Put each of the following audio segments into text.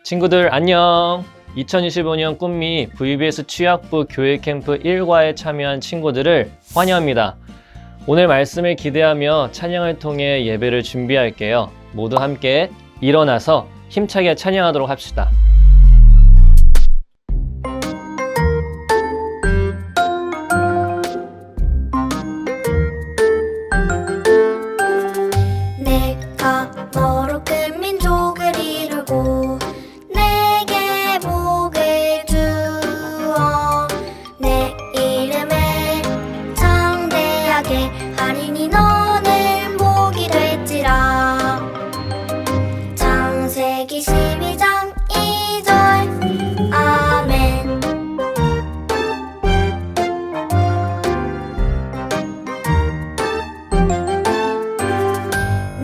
친구들 안녕! 2025년 꿈미 VBS 취약부 교회 캠프 1과에 참여한 친구들을 환영합니다. 오늘 말씀을 기대하며 찬양을 통해 예배를 준비할게요. 모두 함께 일어나서 힘차게 찬양하도록 합시다. 내가 너로 큰 민족을 이루고 내게 복을 주어 내 이름을 창대하게 하리니 너는 복이 될지라. 창세기 12장 2절 아멘.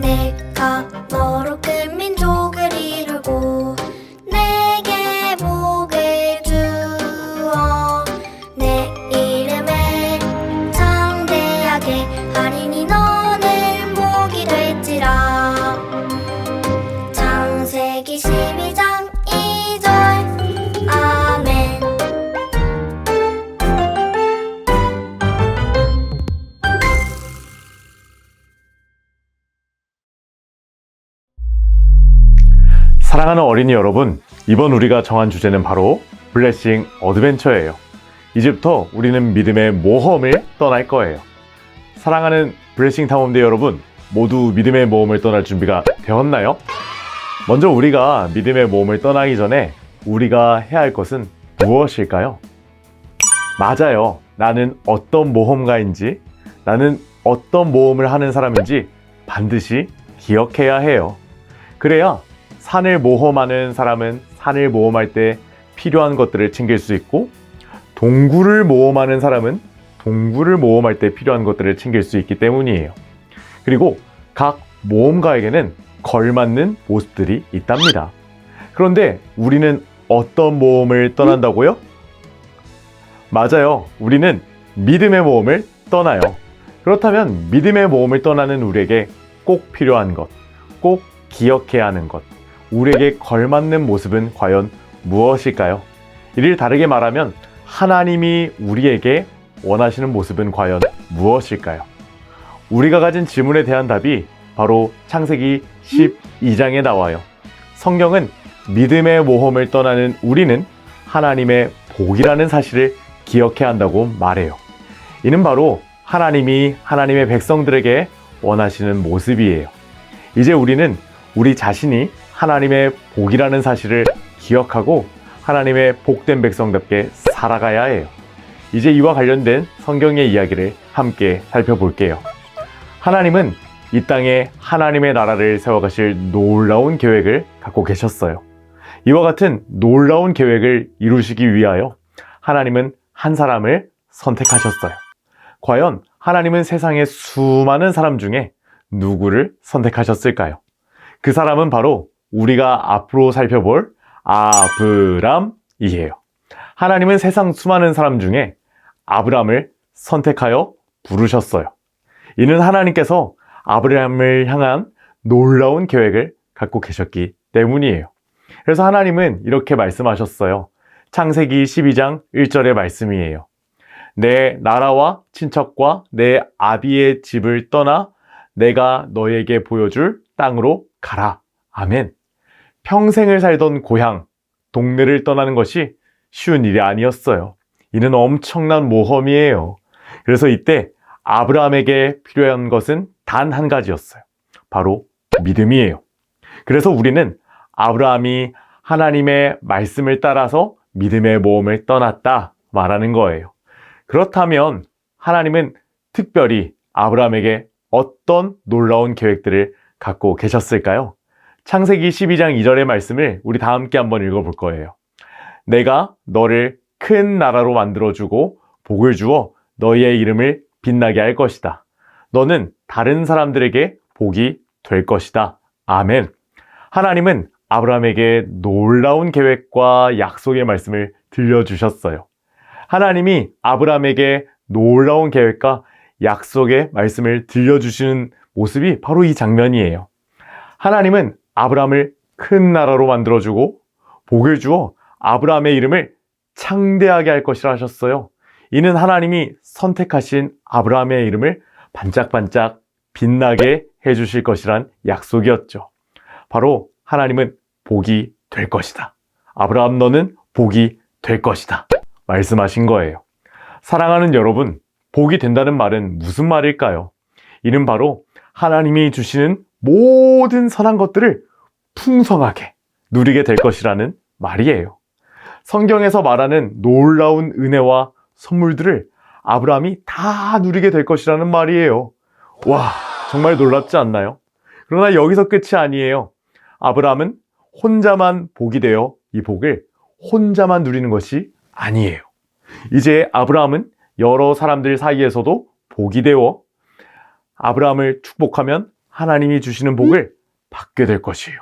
내가 너로 큰 민족을 이루고 내게 복을 주어 내 이름을 창대하게 하리니 너는 복이 될지라. 창세기 12장 2절 아멘. 사랑하는 어린이 여러분, 이번 우리가 정한 주제는 바로 블레싱 어드벤처예요. 이제부터 우리는 믿음의 모험을 떠날 거예요. 사랑하는 블레싱 탐험대 여러분, 모두 믿음의 모험을 떠날 준비가 되었나요? 먼저 우리가 믿음의 모험을 떠나기 전에 우리가 해야 할 것은 무엇일까요? 맞아요. 나는 어떤 모험가인지, 나는 어떤 모험을 하는 사람인지 반드시 기억해야 해요. 그래야 산을 모험하는 사람은 산을 모험할 때 필요한 것들을 챙길 수 있고, 동굴을 모험하는 사람은 동굴을 모험할 때 필요한 것들을 챙길 수 있기 때문이에요. 그리고 각 모험가에게는 걸맞는 모습들이 있답니다. 그런데 우리는 어떤 모험을 떠난다고요? 맞아요. 우리는 믿음의 모험을 떠나요. 그렇다면 믿음의 모험을 떠나는 우리에게 꼭 필요한 것, 꼭 기억해야 하는 것, 우리에게 걸맞는 모습은 과연 무엇일까요? 이를 다르게 말하면 하나님이 우리에게 원하시는 모습은 과연 무엇일까요? 우리가 가진 질문에 대한 답이 바로 창세기 12장에 나와요. 성경은 믿음의 모험을 떠나는 우리는 하나님의 복이라는 사실을 기억해야 한다고 말해요. 이는 바로 하나님이 하나님의 백성들에게 원하시는 모습이에요. 이제 우리는 우리 자신이 하나님의 복이라는 사실을 기억하고 하나님의 복된 백성답게 살아가야 해요. 이제 이와 관련된 성경의 이야기를 함께 살펴볼게요. 하나님은 이 땅에 하나님의 나라를 세워가실 놀라운 계획을 갖고 계셨어요. 이와 같은 놀라운 계획을 이루시기 위하여 하나님은 한 사람을 선택하셨어요. 과연 하나님은 세상의 수많은 사람 중에 누구를 선택하셨을까요? 그 사람은 바로 우리가 앞으로 살펴볼 아브람이에요. 하나님은 세상 수많은 사람 중에 아브람을 선택하여 부르셨어요. 이는 하나님께서 아브람을 향한 놀라운 계획을 갖고 계셨기 때문이에요. 그래서 하나님은 이렇게 말씀하셨어요. 창세기 12장 1절의 말씀이에요. 내 나라와 친척과 내 아비의 집을 떠나 내가 너에게 보여줄 땅으로 가라. 아멘. 평생을 살던 고향, 동네를 떠나는 것이 쉬운 일이 아니었어요. 이는 엄청난 모험이에요. 그래서 이때 아브라함에게 필요한 것은 단 한 가지였어요. 바로 믿음이에요. 그래서 우리는 아브라함이 하나님의 말씀을 따라서 믿음의 모험을 떠났다 말하는 거예요. 그렇다면 하나님은 특별히 아브라함에게 어떤 놀라운 계획들을 갖고 계셨을까요? 창세기 12장 2절의 말씀을 우리 다 함께 한번 읽어볼 거예요. 내가 너를 큰 나라로 만들어주고 복을 주어 너희의 이름을 빛나게 할 것이다. 너는 다른 사람들에게 복이 될 것이다. 아멘. 하나님은 아브라함에게 놀라운 계획과 약속의 말씀을 들려주셨어요. 하나님이 아브라함에게 놀라운 계획과 약속의 말씀을 들려주시는 모습이 바로 이 장면이에요. 하나님은 아브라함을 큰 나라로 만들어주고 복을 주어 아브라함의 이름을 창대하게 할 것이라 하셨어요. 이는 하나님이 선택하신 아브라함의 이름을 반짝반짝 빛나게 해주실 것이란 약속이었죠. 바로 하나님은 복이 될 것이다. 아브라함 너는 복이 될 것이다. 말씀하신 거예요. 사랑하는 여러분, 복이 된다는 말은 무슨 말일까요? 이는 바로 하나님이 주시는 모든 선한 것들을 풍성하게 누리게 될 것이라는 말이에요. 성경에서 말하는 놀라운 은혜와 선물들을 아브라함이 다 누리게 될 것이라는 말이에요. 와, 정말 놀랍지 않나요? 그러나 여기서 끝이 아니에요. 아브라함은 혼자만 복이 되어 이 복을 혼자만 누리는 것이 아니에요. 이제 아브라함은 여러 사람들 사이에서도 복이 되어 아브라함을 축복하면 하나님이 주시는 복을 받게 될 것이에요.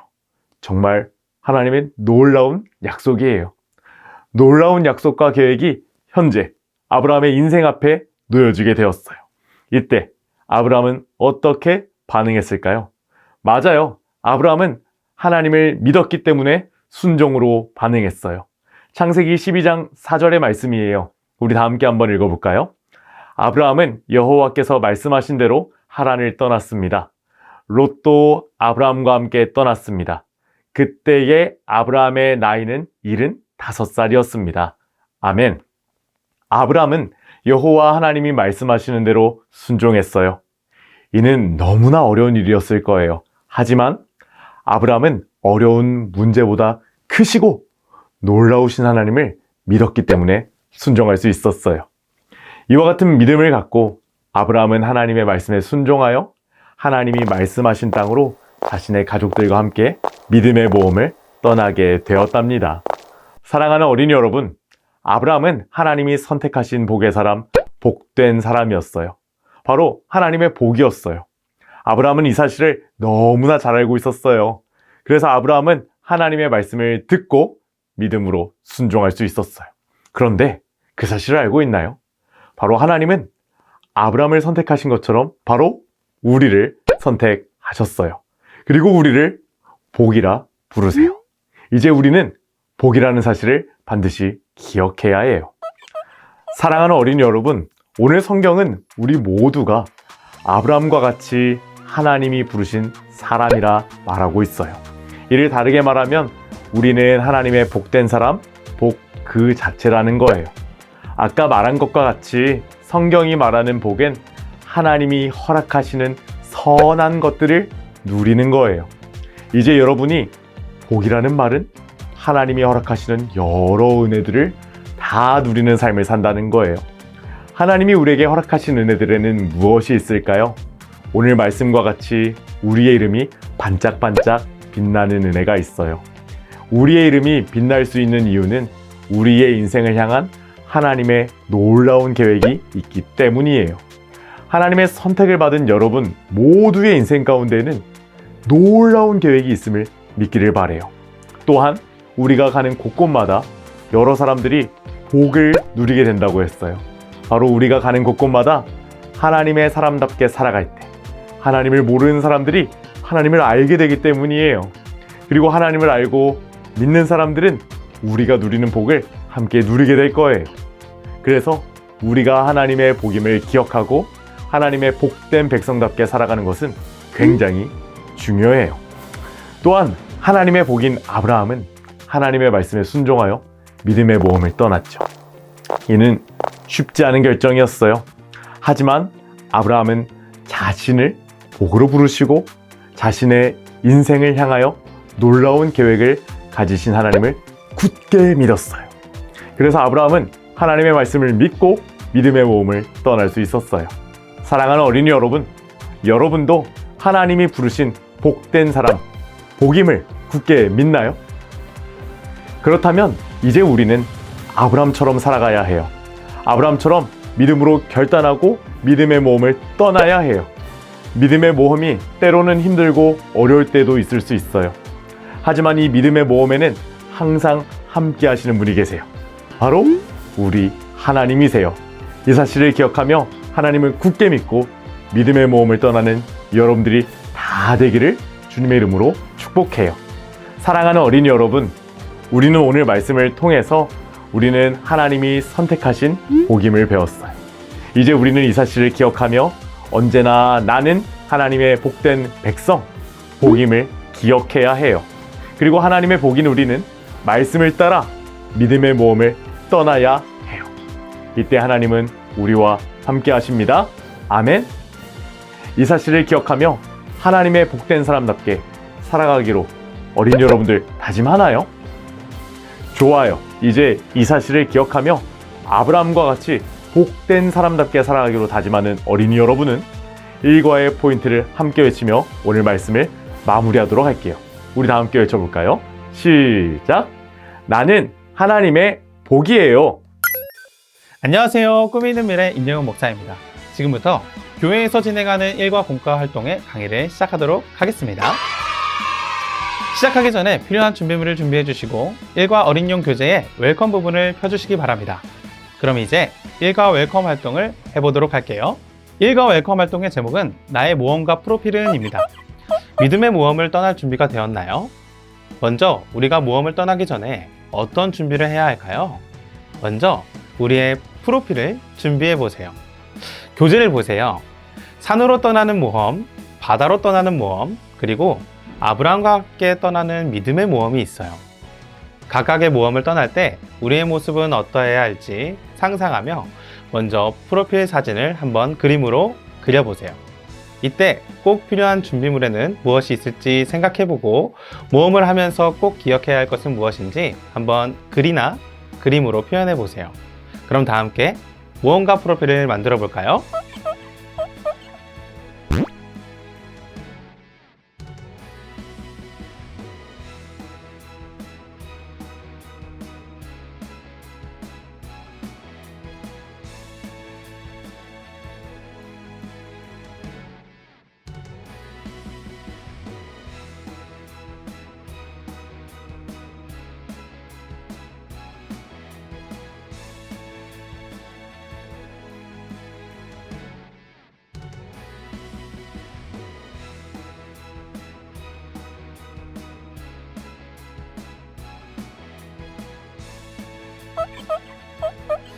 정말 하나님의 놀라운 약속이에요. 놀라운 약속과 계획이 현재 아브라함의 인생 앞에 놓여지게 되었어요. 이때 아브라함은 어떻게 반응했을까요? 맞아요. 아브라함은 하나님을 믿었기 때문에 순종으로 반응했어요. 창세기 12장 4절의 말씀이에요. 우리 다 함께 한번 읽어볼까요? 아브라함은 여호와께서 말씀하신 대로 하란을 떠났습니다. 롯도 아브라함과 함께 떠났습니다. 그때의 아브라함의 나이는 75살이었습니다. 아멘. 아브라함은 여호와 하나님이 말씀하시는 대로 순종했어요. 이는 너무나 어려운 일이었을 거예요. 하지만 아브라함은 어려운 문제보다 크시고 놀라우신 하나님을 믿었기 때문에 순종할 수 있었어요. 이와 같은 믿음을 갖고 아브라함은 하나님의 말씀에 순종하여 하나님이 말씀하신 땅으로 자신의 가족들과 함께 믿음의 모험을 떠나게 되었답니다. 사랑하는 어린이 여러분, 아브라함은 하나님이 선택하신 복의 사람, 복된 사람이었어요. 바로 하나님의 복이었어요. 아브라함은 이 사실을 너무나 잘 알고 있었어요. 그래서 아브라함은 하나님의 말씀을 듣고 믿음으로 순종할 수 있었어요. 그런데 그 사실을 알고 있나요? 바로 하나님은 아브라함을 선택하신 것처럼 바로 우리를 선택하셨어요. 그리고 우리를 복이라 부르세요. 이제 우리는 복이라는 사실을 반드시 기억해야 해요. 사랑하는 어린이 여러분, 오늘 성경은 우리 모두가 아브라함과 같이 하나님이 부르신 사람이라 말하고 있어요. 이를 다르게 말하면 우리는 하나님의 복된 사람, 복 그 자체라는 거예요. 아까 말한 것과 같이 성경이 말하는 복은 하나님이 허락하시는 선한 것들을 누리는 거예요. 이제 여러분이 복이라는 말은 하나님이 허락하시는 여러 은혜들을 다 누리는 삶을 산다는 거예요. 하나님이 우리에게 허락하신 은혜들에는 무엇이 있을까요? 오늘 말씀과 같이 우리의 이름이 반짝반짝 빛나는 은혜가 있어요. 우리의 이름이 빛날 수 있는 이유는 우리의 인생을 향한 하나님의 놀라운 계획이 있기 때문이에요. 하나님의 선택을 받은 여러분 모두의 인생 가운데는 놀라운 계획이 있음을 믿기를 바라요. 또한 우리가 가는 곳곳마다 여러 사람들이 복을 누리게 된다고 했어요. 바로 우리가 가는 곳곳마다 하나님의 사람답게 살아갈 때 하나님을 모르는 사람들이 하나님을 알게 되기 때문이에요. 그리고 하나님을 알고 믿는 사람들은 우리가 누리는 복을 함께 누리게 될 거예요. 그래서 우리가 하나님의 복임을 기억하고 하나님의 복된 백성답게 살아가는 것은 굉장히 중요해요. 또한 하나님의 복인 아브라함은 하나님의 말씀에 순종하여 믿음의 모험을 떠났죠. 이는 쉽지 않은 결정이었어요. 하지만 아브라함은 자신을 복으로 부르시고 자신의 인생을 향하여 놀라운 계획을 가지신 하나님을 굳게 믿었어요. 그래서 아브라함은 하나님의 말씀을 믿고 믿음의 모험을 떠날 수 있었어요. 사랑하는 어린이 여러분, 여러분도 하나님이 부르신 복된 사람, 복임을 굳게 믿나요? 그렇다면 이제 우리는 아브라함처럼 살아가야 해요. 아브라함처럼 믿음으로 결단하고 믿음의 모험을 떠나야 해요. 믿음의 모험이 때로는 힘들고 어려울 때도 있을 수 있어요. 하지만 이 믿음의 모험에는 항상 함께 하시는 분이 계세요. 바로 우리 하나님이세요. 이 사실을 기억하며 하나님을 굳게 믿고 믿음의 모험을 떠나는 여러분들이 다 되기를 주님의 이름으로 축복해요. 사랑하는 어린이 여러분, 우리는 오늘 말씀을 통해서 우리는 하나님이 선택하신 복임을 배웠어요. 이제 우리는 이 사실을 기억하며 언제나 나는 하나님의 복된 백성, 복임을 기억해야 해요. 그리고 하나님의 복인 우리는 말씀을 따라 믿음의 모험을 떠나야 해요. 이때 하나님은 우리와 함께 하십니다. 아멘. 이 사실을 기억하며 하나님의 복된 사람답게 살아가기로 어린 여러분들 다짐하나요? 좋아요. 이제 이 사실을 기억하며 아브라함과 같이 복된 사람답게 살아가기로 다짐하는 어린이 여러분은 일과의 포인트를 함께 외치며 오늘 말씀을 마무리하도록 할게요. 우리 다 함께 외쳐볼까요? 시작! 나는 하나님의 복이에요. 안녕하세요. 꿈이 있는 미래 임영훈 목사입니다. 지금부터 교회에서 진행하는 일과 공과 활동의 강의를 시작하도록 하겠습니다. 시작하기 전에 필요한 준비물을 준비해 주시고 일과 어린용 교재의 웰컴 부분을 펴주시기 바랍니다. 그럼 이제 일과 웰컴 활동을 해보도록 할게요. 일과 웰컴 활동의 제목은 나의 모험가 프로필은입니다. 믿음의 모험을 떠날 준비가 되었나요? 먼저 우리가 모험을 떠나기 전에 어떤 준비를 해야 할까요? 먼저 우리의 프로필을 준비해 보세요. 교재를 보세요. 산으로 떠나는 모험, 바다로 떠나는 모험, 그리고 아브라함과 함께 떠나는 믿음의 모험이 있어요. 각각의 모험을 떠날 때 우리의 모습은 어떠해야 할지 상상하며 먼저 프로필 사진을 한번 그림으로 그려보세요. 이때 꼭 필요한 준비물에는 무엇이 있을지 생각해보고 모험을 하면서 꼭 기억해야 할 것은 무엇인지 한번 글이나 그림으로 표현해보세요. 그럼 다 함께 모험가 프로필을 만들어 볼까요?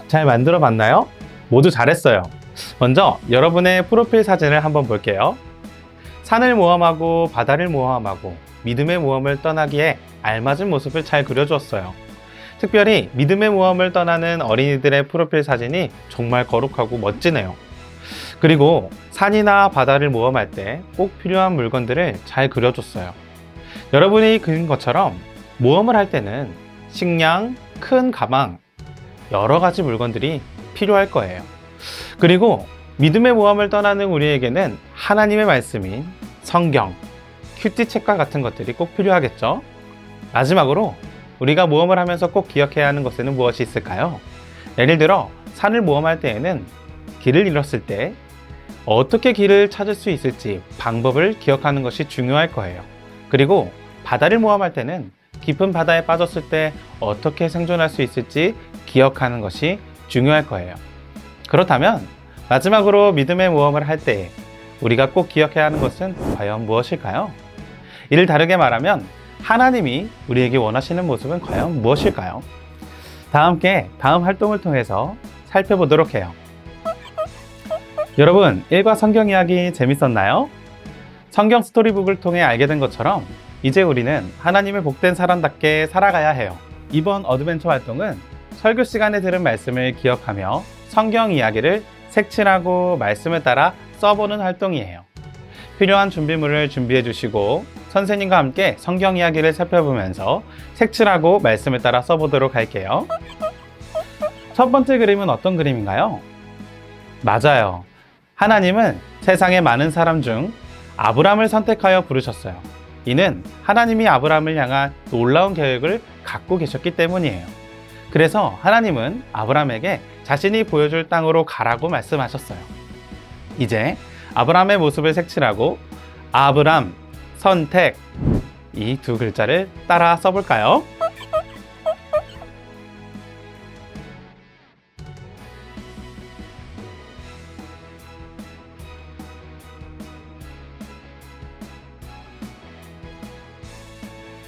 잘 만들어 봤나요? 모두 잘했어요. 먼저 여러분의 프로필 사진을 한번 볼게요. 산을 모험하고 바다를 모험하고 믿음의 모험을 떠나기에 알맞은 모습을 잘 그려주었어요. 특별히 믿음의 모험을 떠나는 어린이들의 프로필 사진이 정말 거룩하고 멋지네요. 그리고 산이나 바다를 모험할 때 꼭 필요한 물건들을 잘 그려줬어요. 여러분이 그린 것처럼 모험을 할 때는 식량, 큰 가방, 여러 가지 물건들이 필요할 거예요. 그리고 믿음의 모험을 떠나는 우리에게는 하나님의 말씀인 성경, 큐티책과 같은 것들이 꼭 필요하겠죠? 마지막으로 우리가 모험을 하면서 꼭 기억해야 하는 것에는 무엇이 있을까요? 예를 들어 산을 모험할 때에는 길을 잃었을 때 어떻게 길을 찾을 수 있을지 방법을 기억하는 것이 중요할 거예요. 그리고 바다를 모험할 때는 깊은 바다에 빠졌을 때 어떻게 생존할 수 있을지 기억하는 것이 중요할 거예요. 그렇다면 마지막으로 믿음의 모험을 할 때 우리가 꼭 기억해야 하는 것은 과연 무엇일까요? 이를 다르게 말하면 하나님이 우리에게 원하시는 모습은 과연 무엇일까요? 다 함께 다음 활동을 통해서 살펴보도록 해요. 여러분, 일과 성경 이야기 재밌었나요? 성경 스토리북을 통해 알게 된 것처럼 이제 우리는 하나님의 복된 사람답게 살아가야 해요. 이번 어드벤처 활동은 설교 시간에 들은 말씀을 기억하며 성경 이야기를 색칠하고 말씀을 따라 써보는 활동이에요. 필요한 준비물을 준비해 주시고 선생님과 함께 성경 이야기를 살펴보면서 색칠하고 말씀을 따라 써보도록 할게요. 첫 번째 그림은 어떤 그림인가요? 맞아요. 하나님은 세상의 많은 사람 중 아브람을 선택하여 부르셨어요. 이는 하나님이 아브람을 향한 놀라운 계획을 갖고 계셨기 때문이에요. 그래서 하나님은 아브람에게 자신이 보여줄 땅으로 가라고 말씀하셨어요. 이제 아브람의 모습을 색칠하고 아브람, 선택 이 두 글자를 따라 써볼까요?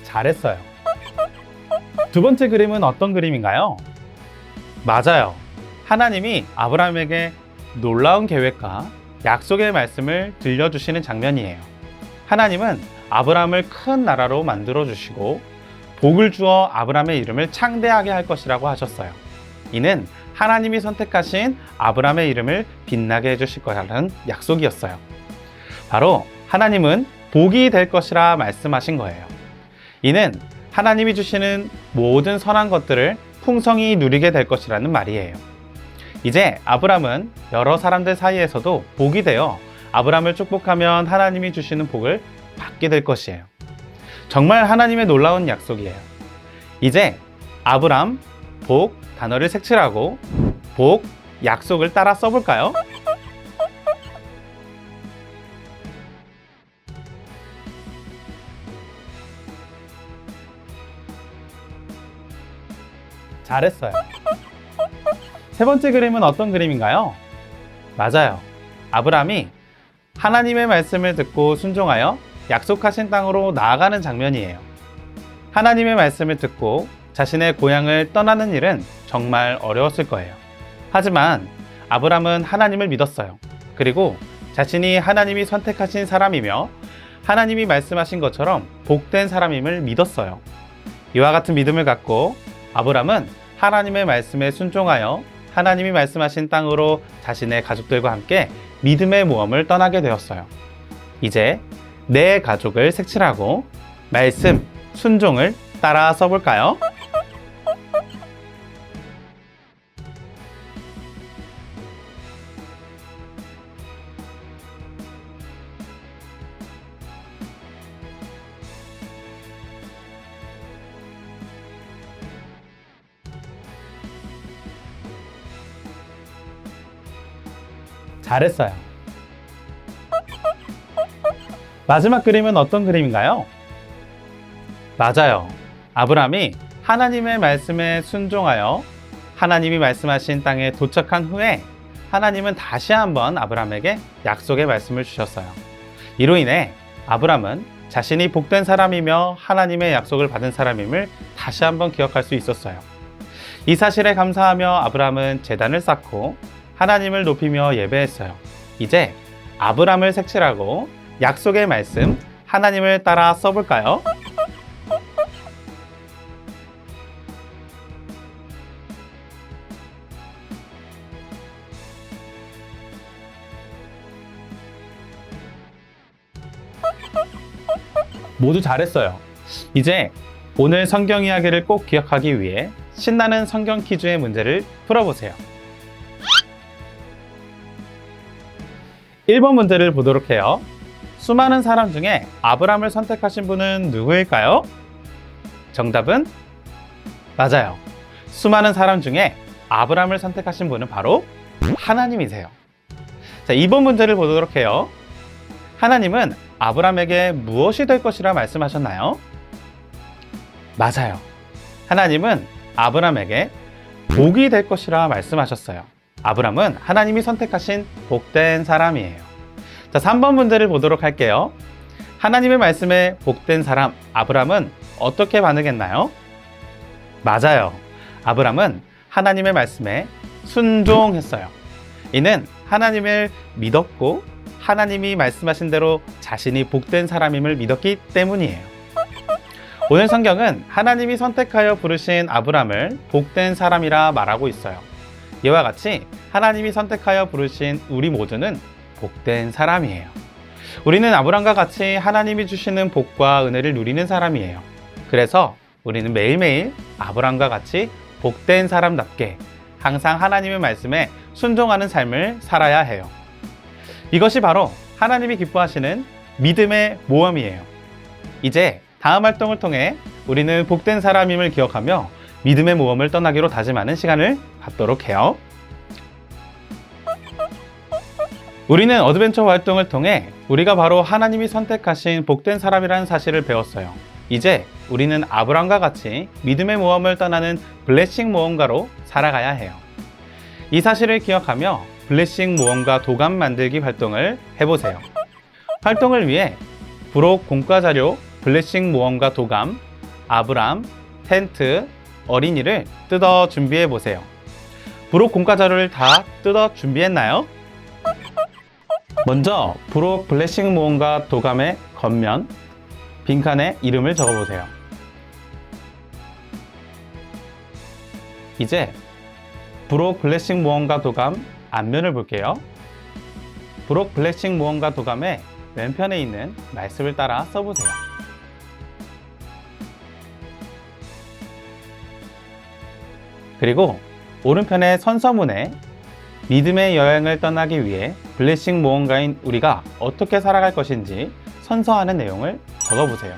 잘했어요. 두 번째 그림은 어떤 그림인가요? 맞아요. 하나님이 아브라함에게 놀라운 계획과 약속의 말씀을 들려주시는 장면이에요. 하나님은 아브라함을 큰 나라로 만들어 주시고 복을 주어 아브라함의 이름을 창대하게 할 것이라고 하셨어요. 이는 하나님이 선택하신 아브라함의 이름을 빛나게 해주실 거라는 약속이었어요. 바로 하나님은 복이 될 것이라 말씀하신 거예요. 이는 하나님이 주시는 모든 선한 것들을 풍성히 누리게 될 것이라는 말이에요. 이제 아브라함은 여러 사람들 사이에서도 복이 되어 아브라함을 축복하면 하나님이 주시는 복을 받게 될 것이에요. 정말 하나님의 놀라운 약속이에요. 이제 아브라함, 복 단어를 색칠하고 복, 약속을 따라 써볼까요? 잘했어요. 세 번째 그림은 어떤 그림인가요? 맞아요. 아브라함이 하나님의 말씀을 듣고 순종하여 약속하신 땅으로 나아가는 장면이에요. 하나님의 말씀을 듣고 자신의 고향을 떠나는 일은 정말 어려웠을 거예요. 하지만 아브라함은 하나님을 믿었어요. 그리고 자신이 하나님이 선택하신 사람이며 하나님이 말씀하신 것처럼 복된 사람임을 믿었어요. 이와 같은 믿음을 갖고 아브라함은 하나님의 말씀에 순종하여 하나님이 말씀하신 땅으로 자신의 가족들과 함께 믿음의 모험을 떠나게 되었어요. 이제 내 가족을 색칠하고 말씀, 순종을 따라 써볼까요? 잘했어요. 마지막 그림은 어떤 그림인가요? 맞아요. 아브라함이 하나님의 말씀에 순종하여 하나님이 말씀하신 땅에 도착한 후에 하나님은 다시 한번 아브라함에게 약속의 말씀을 주셨어요. 이로 인해 아브라함은 자신이 복된 사람이며 하나님의 약속을 받은 사람임을 다시 한번 기억할 수 있었어요. 이 사실에 감사하며 아브라함은 제단을 쌓고 하나님을 높이며 예배했어요. 이제 아브라함을 색칠하고 약속의 말씀, 하나님을 따라 써볼까요? 모두 잘했어요. 이제 오늘 성경 이야기를 꼭 기억하기 위해 신나는 성경 퀴즈의 문제를 풀어보세요. 1번 문제를 보도록 해요. 수많은 사람 중에 아브라함을 선택하신 분은 누구일까요? 정답은 맞아요. 수많은 사람 중에 아브라함을 선택하신 분은 바로 하나님이세요. 자, 2번 문제를 보도록 해요. 하나님은 아브라함에게 무엇이 될 것이라 말씀하셨나요? 맞아요. 하나님은 아브라함에게 복이 될 것이라 말씀하셨어요. 아브라함은 하나님이 선택하신 복된 사람이에요. 자, 3번 문제를 보도록 할게요. 하나님의 말씀에 복된 사람 아브라함은 어떻게 반응했나요? 맞아요. 아브라함은 하나님의 말씀에 순종했어요. 이는 하나님을 믿었고 하나님이 말씀하신 대로 자신이 복된 사람임을 믿었기 때문이에요. 오늘 성경은 하나님이 선택하여 부르신 아브라함을 복된 사람이라 말하고 있어요. 이와 같이 하나님이 선택하여 부르신 우리 모두는 복된 사람이에요. 우리는 아브라함과 같이 하나님이 주시는 복과 은혜를 누리는 사람이에요. 그래서 우리는 매일매일 아브라함과 같이 복된 사람답게 항상 하나님의 말씀에 순종하는 삶을 살아야 해요. 이것이 바로 하나님이 기뻐하시는 믿음의 모험이에요. 이제 다음 활동을 통해 우리는 복된 사람임을 기억하며 믿음의 모험을 떠나기로 다짐하는 시간을 갖도록 해요. 우리는 어드벤처 활동을 통해 우리가 바로 하나님이 선택하신 복된 사람이라는 사실을 배웠어요. 이제 우리는 아브라함과 같이 믿음의 모험을 떠나는 블레싱 모험가로 살아가야 해요. 이 사실을 기억하며 블레싱 모험가 도감 만들기 활동을 해보세요. 활동을 위해 부록 공과자료 블레싱 모험가 도감, 아브라함, 텐트, 어린이를 뜯어 준비해 보세요. 부록 공과 자료를 다 뜯어 준비했나요? 먼저 부록 블레싱 모험가 도감의 겉면, 빈칸에 이름을 적어 보세요. 이제 부록 블레싱 모험가 도감 앞면을 볼게요. 부록 블레싱 모험가 도감의 왼편에 있는 말씀을 따라 써보세요. 그리고 오른편의 선서문에 믿음의 여행을 떠나기 위해 블레싱 모험가인 우리가 어떻게 살아갈 것인지 선서하는 내용을 적어보세요.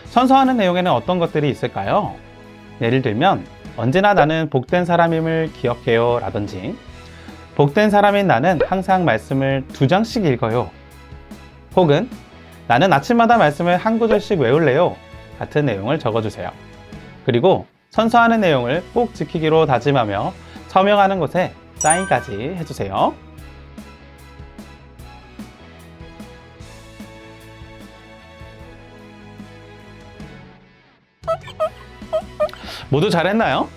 선서하는 내용에는 어떤 것들이 있을까요? 예를 들면 언제나 나는 복된 사람임을 기억해요 라든지 복된 사람인 나는 항상 말씀을 2장씩 읽어요, 혹은 나는 아침마다 말씀을 한 구절씩 외울래요 같은 내용을 적어주세요. 그리고 선서하는 내용을 꼭 지키기로 다짐하며 서명하는 곳에 사인까지 해주세요. 모두 잘했나요?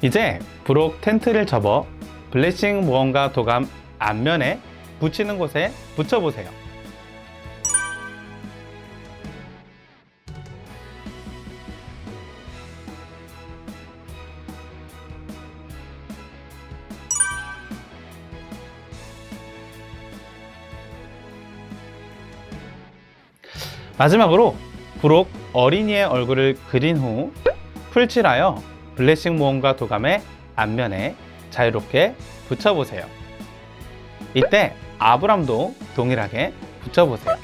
이제 부록 텐트를 접어 블레싱 모험가 도감 앞면에 붙이는 곳에 붙여보세요. 마지막으로 부록 어린이의 얼굴을 그린 후 풀칠하여 블레싱 모험가 도감의 앞면에 자유롭게 붙여보세요. 이때 아브람도 동일하게 붙여보세요.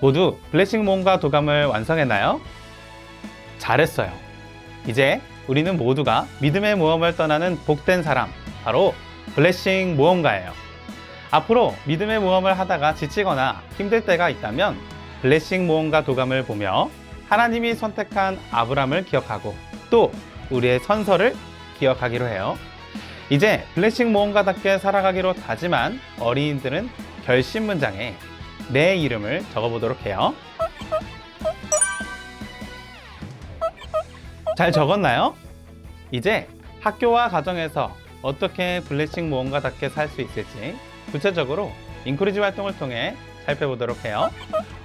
모두 블레싱 모험가 도감을 완성했나요? 잘했어요. 이제 우리는 모두가 믿음의 모험을 떠나는 복된 사람, 바로 블레싱 모험가예요. 앞으로 믿음의 모험을 하다가 지치거나 힘들 때가 있다면 블레싱 모험가 도감을 보며 하나님이 선택한 아브람을 기억하고 또 우리의 선서를 기억하기로 해요. 이제 블레싱 모험가답게 살아가기로 다짐한 어린이들은 결심 문장에 내 이름을 적어보도록 해요. 잘 적었나요? 이제 학교와 가정에서 어떻게 블레싱 모험가답게 살 수 있을지 구체적으로 인크루지 활동을 통해 살펴보도록 해요.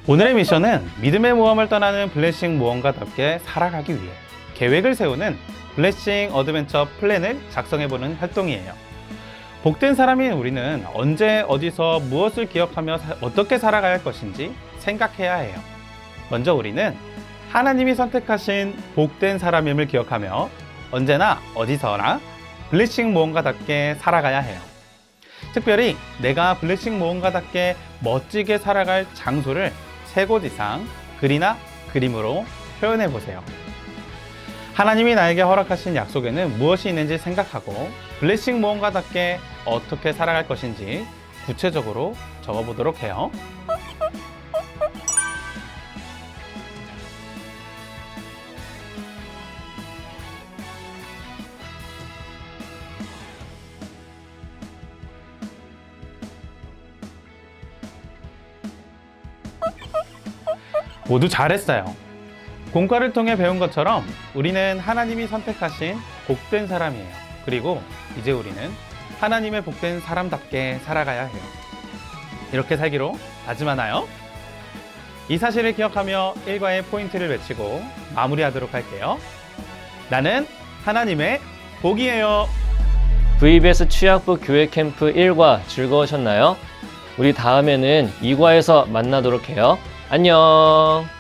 오늘의 미션은 믿음의 모험을 떠나는 블레싱 모험가답게 살아가기 위해 계획을 세우는 블레싱 어드벤처 플랜을 작성해보는 활동이에요. 복된 사람인 우리는 언제 어디서 무엇을 기억하며 어떻게 살아가야 할 것인지 생각해야 해요. 먼저 우리는 하나님이 선택하신 복된 사람임을 기억하며 언제나 어디서나 블레싱 모험가답게 살아가야 해요. 특별히 내가 블레싱 모험가답게 멋지게 살아갈 장소를 3곳 이상 글이나 그림으로 표현해 보세요. 하나님이 나에게 허락하신 약속에는 무엇이 있는지 생각하고 블레싱 모험가답게 어떻게 살아갈 것인지 구체적으로 적어보도록 해요. 모두 잘했어요. 공과를 통해 배운 것처럼 우리는 하나님이 선택하신 복된 사람이에요. 그리고 이제 우리는 하나님의 복된 사람답게 살아가야 해요. 이렇게 살기로 다짐하나요? 이 사실을 기억하며 일과의 포인트를 외치고 마무리하도록 할게요. 나는 하나님의 복이에요. VBS 취약부 교회 캠프 1과 즐거우셨나요? 우리 다음에는 2과에서 만나도록 해요. 안녕.